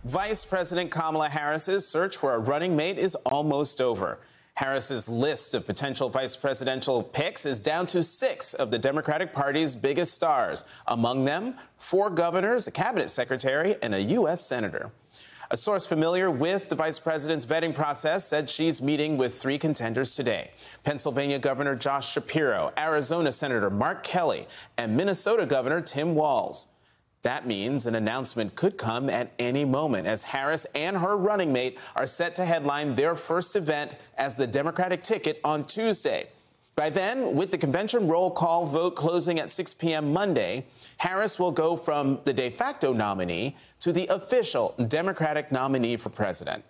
Vice President Kamala Harris's search for a running mate is almost over. Harris's list of potential vice presidential picks is down to 6 of the Democratic Party's biggest stars. Among them, 4 governors, a cabinet secretary, and a U.S. senator. A source familiar with the vice president's vetting process said she's meeting with 3 contenders today: Pennsylvania Governor Josh Shapiro, Arizona Senator Mark Kelly, and Minnesota Governor Tim Walz. That means an announcement could come at any moment, as Harris and her running mate are set to headline their first event as the Democratic ticket on Tuesday. By then, with the convention roll call vote closing at 6 p.m. Monday, Harris will go from the de facto nominee to the official Democratic nominee for president.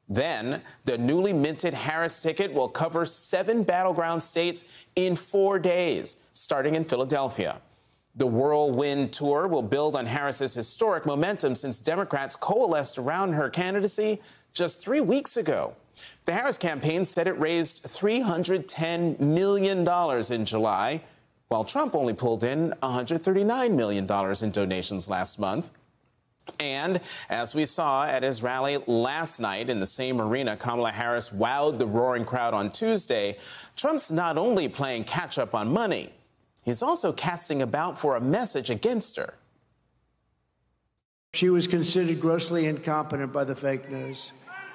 Then, the newly minted Harris ticket will cover 7 battleground states in 4 days, starting in Philadelphia. The whirlwind tour will build on Harris's historic momentum since Democrats coalesced around her candidacy just 3 weeks ago. The Harris campaign said it raised $310 million in July, while Trump only pulled in $139 million in donations last month. And as we saw at his rally last night in the same arena Kamala Harris wowed the roaring crowd on Tuesday, Trump's not only playing catch-up on money, he's also casting about for a message against her. She was considered grossly incompetent by the fake news.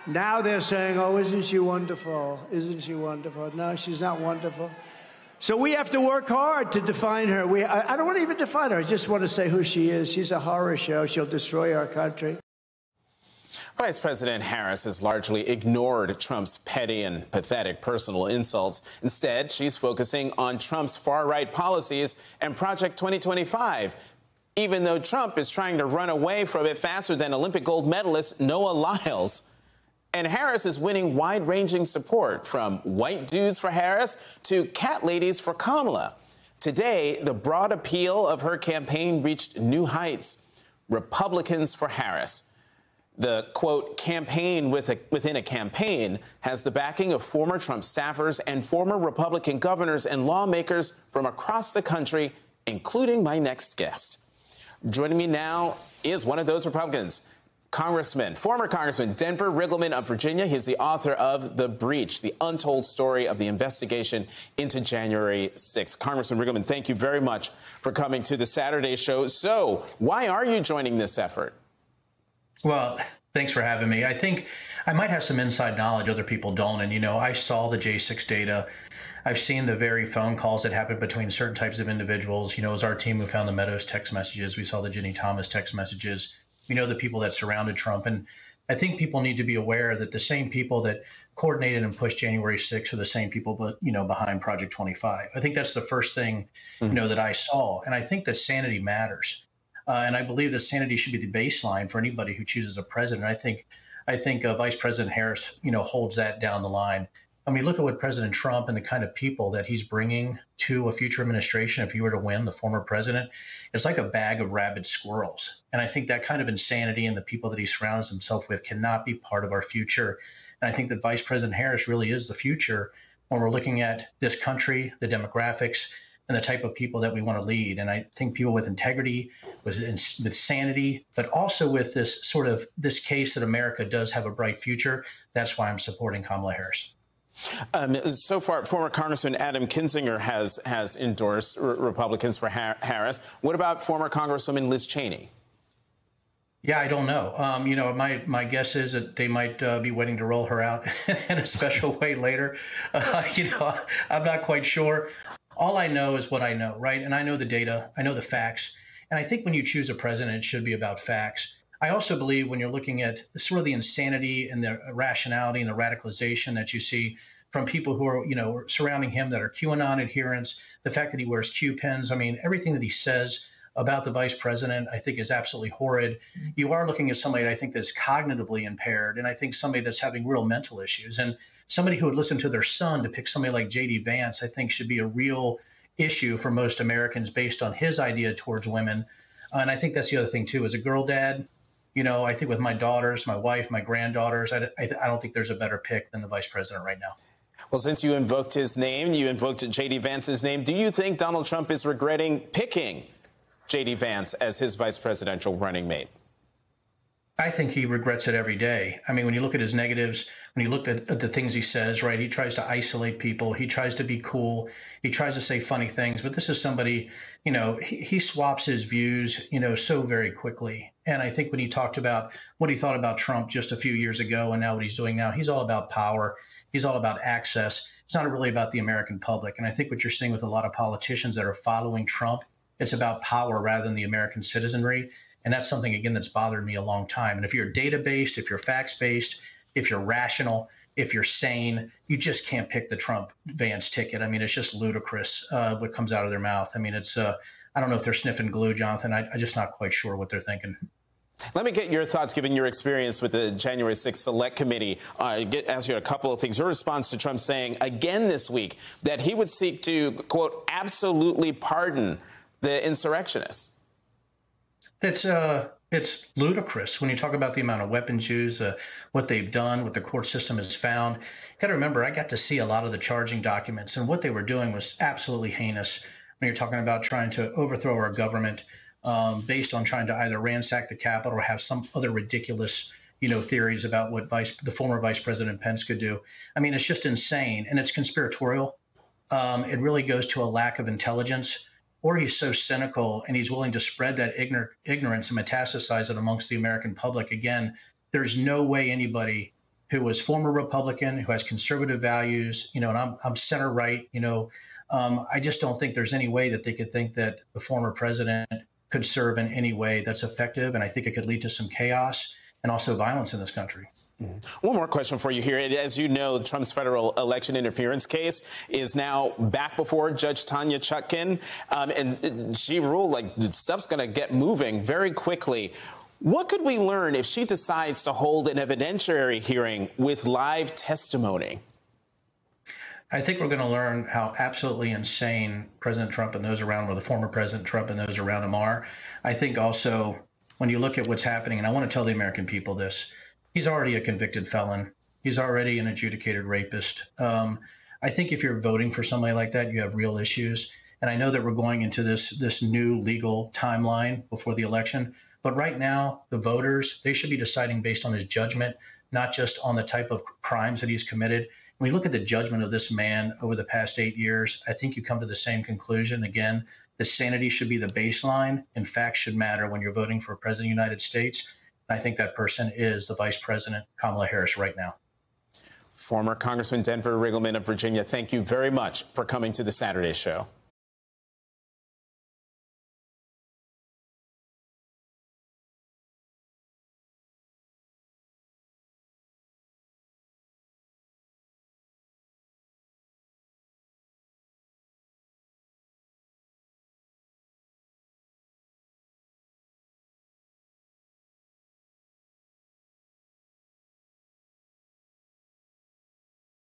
Now they're saying, oh, isn't she wonderful? Isn't she wonderful? No, she's not wonderful. So we have to work hard to define her. I don't want to even define her. I just want to say who she is. She's a horror show. She'll destroy our country. Vice President Harris has largely ignored Trump's petty and pathetic personal insults. Instead, she's focusing on Trump's far-right policies and Project 2025, even though Trump is trying to run away from it faster than Olympic gold medalist Noah Lyles. And Harris is winning wide-ranging support, from white dudes for Harris to cat ladies for Kamala. Today, the broad appeal of her campaign reached new heights. Republicans for Harris. The, quote, campaign within a campaign has the backing of former Trump staffers and former Republican governors and lawmakers from across the country, including my next guest. Joining me now is one of those Republicans, former Congressman Denver Riggleman of Virginia. He's the author of The Breach, the untold story of the investigation into January 6th. Congressman Riggleman, thank you very much for coming to the Saturday show. So why are you joining this effort? Well, thanks for having me. I think I might have some inside knowledge other people don't. And, I saw the J6 data. I've seen the very phone calls that happened between certain types of individuals. It was our team who found the Meadows text messages. We saw the Ginny Thomas text messages. We know the people that surrounded Trump. And I think people need to be aware that the same people that coordinated and pushed January 6th are the same people, behind Project 25. I think that's the first thing, that I saw. And I think that sanity matters. And I believe that sanity should be the baseline for anybody who chooses a president. I think Vice President Harris, holds that down the line. I mean, look at what President Trump and the kind of people that he's bringing to a future administration. If he were to win, the former president, it's like a bag of rabid squirrels. And I think that kind of insanity and the people that he surrounds himself with cannot be part of our future. And I think that Vice President Harris really is the future when we're looking at this country, the demographics, and the type of people that we want to lead. And I think people with integrity, with sanity, but also with this case that America does have a bright future. That's why I'm supporting Kamala Harris. So far, former Congressman Adam Kinzinger has endorsed Republicans for Harris. What about former Congresswoman Liz Cheney? Yeah, I don't know. My guess is that they might be waiting to roll her out in a special way later. I'm not quite sure. All I know is what I know, right? And I know the data, I know the facts. And I think when you choose a president, it should be about facts. I also believe when you're looking at sort of the insanity and the irrationality and the radicalization that you see from people who are, surrounding him that are QAnon adherents, the fact that he wears Q pens, I mean, everything that he says about the vice president, I think is absolutely horrid. You are looking at somebody I think that's cognitively impaired, and I think somebody that's having real mental issues. And somebody who would listen to their son to pick somebody like J.D. Vance, I think should be a real issue for most Americans based on his idea towards women. And I think that's the other thing, too. As a girl dad, I think with my daughters, my wife, my granddaughters, I don't think there's a better pick than the vice president right now. Well, since you invoked his name, you invoked J.D. Vance's name, do you think Donald Trump is regretting picking J.D. Vance as his vice presidential running mate? I think he regrets it every day. I mean, when you look at his negatives, when you look at the things he says, right, he tries to isolate people. He tries to be cool. He tries to say funny things. But this is somebody, he swaps his views, so very quickly. And I think when he talked about what he thought about Trump just a few years ago and now what he's doing now, he's all about power. He's all about access. It's not really about the American public. And I think what you're seeing with a lot of politicians that are following Trump, it's about power rather than the American citizenry. And that's something, again, that's bothered me a long time. And if you're data-based, if you're facts-based, if you're rational, if you're sane, you just can't pick the Trump-Vance ticket. I mean, it's just ludicrous what comes out of their mouth. I mean, it's I don't know if they're sniffing glue, Jonathan. I'm just not quite sure what they're thinking. Let me get your thoughts, given your experience with the January 6th Select Committee. Ask you a couple of things. Your response to Trump saying again this week that he would seek to, quote, absolutely pardon the insurrectionists. It's ludicrous when you talk about the amount of weapons used, what they've done, what the court system has found. You got to remember, I got to see a lot of the charging documents, and what they were doing was absolutely heinous. When you're talking about trying to overthrow our government based on trying to either ransack the Capitol or have some other ridiculous, theories about what the former Vice President Pence could do. I mean, it's just insane, and it's conspiratorial. It really goes to a lack of intelligence. Or he's so cynical and he's willing to spread that ignorance and metastasize it amongst the American public. Again, there's no way anybody who was former Republican, who has conservative values, and I'm center right, I just don't think there's any way that they could think that the former president could serve in any way that's effective. And I think it could lead to some chaos and also violence in this country. One more question for you here. As you know, Trump's federal election interference case is now back before Judge Tanya Chutkan, and she ruled like stuff's going to get moving very quickly. What could we learn if she decides to hold an evidentiary hearing with live testimony? I think we're going to learn how absolutely insane President Trump and those around him, or the former President Trump and those around him are. I think also when you look at what's happening, and I want to tell the American people this, he's already a convicted felon. He's already an adjudicated rapist. I think if you're voting for somebody like that, you have real issues. And I know that we're going into this new legal timeline before the election. But right now, the voters, they should be deciding based on his judgment, not just on the type of crimes that he's committed. When you look at the judgment of this man over the past 8 years, I think you come to the same conclusion. Again, that sanity should be the baseline and facts should matter when you're voting for a president of the United States. I think that person is the Vice President Kamala Harris right now. Former Congressman Denver Riggleman of Virginia, thank you very much for coming to the Saturday Show.